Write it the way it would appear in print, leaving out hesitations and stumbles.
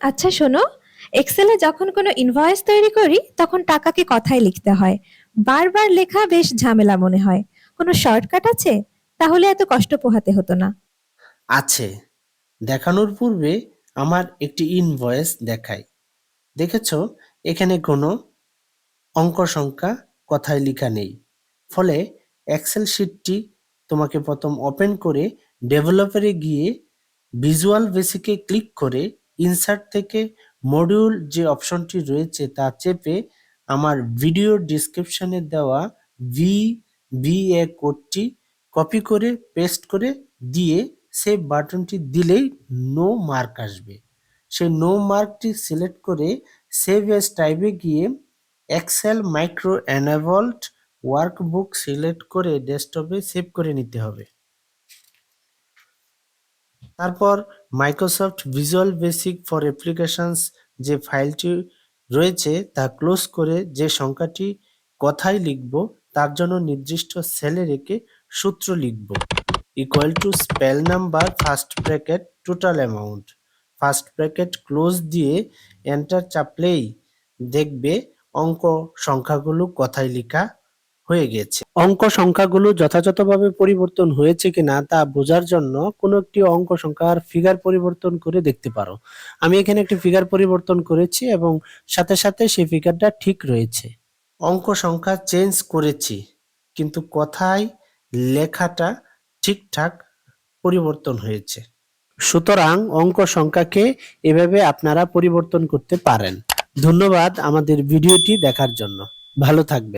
আচ্ছা শোনো, এক্সেলে যখন কোনো ইনভয়েস তৈরি করি তখন টাকাকে কথায় লিখতে হয়। বারবার লেখা বেশ ঝামেলা মনে হয়। কোনো শর্টকাট আছে? তাহলে এত কষ্ট পোহাতে হতো না। আছে। দেখানোর পূর্বে আমার একটি ইনভয়েস দেখাই। দেখেছো, এখানে কোনো অঙ্ক সংখ্যা কথায় লেখা নেই। ফলে এক্সেল শিটটি তোমাকে প্রথম ওপেন করে ডেভেলপারে গিয়ে ভিজুয়াল বেসিকে ক্লিক করে ইনসার্ট থেকে মডিউল যে অপশনটি রয়েছে তা চেপে আমার ভিডিও ডিসক্রিপশনে দেওয়া VBA কোডটি কপি করে পেস্ট করে দিয়ে সেভ বাটনটি দিলেই নো মার্ক আসবে। সেই নো মার্কটি সিলেক্ট করে সেভ এজ টাইপে গিয়ে Excel macro enabled workbook select করে ডেস্কটপে সেভ করে নিতে হবে। তারপর Microsoft Visual Basic for applications যে ফাইলটি রয়েছে তা ক্লোজ করে যে সংখ্যাটি কথায় লিখব তার জন্য নির্দিষ্ট সেলে রেখে সূত্র লিখব, equal to spell number first bracket total amount, first bracket close দিয়ে এন্টার চাপলেই দেখবে অঙ্ক সংখ্যাগুলো কথায় লেখা হয়ে গেছে। অঙ্ক সংখ্যাগুলো যথাযথভাবে পরিবর্তন হয়েছে কিনা তা বোঝার জন্য কোনো একটি অঙ্ক সংখ্যার ফিগার পরিবর্তন করে দেখতে পারো। আমি এখানে একটি ফিগার পরিবর্তন করেছি এবং সাথে সাথে সেই ফিগারটা ঠিক রয়েছে। অঙ্ক সংখ্যা চেঞ্জ করেছি, কিন্তু কথায় লেখাটা ঠিকঠাক পরিবর্তন হয়েছে। সুতরাং অঙ্ক সংখ্যাকে এভাবে আপনারা পরিবর্তন করতে পারেন। ধন্যবাদ আমাদের ভিডিওটি দেখার জন্য। ভালো থাকবেন।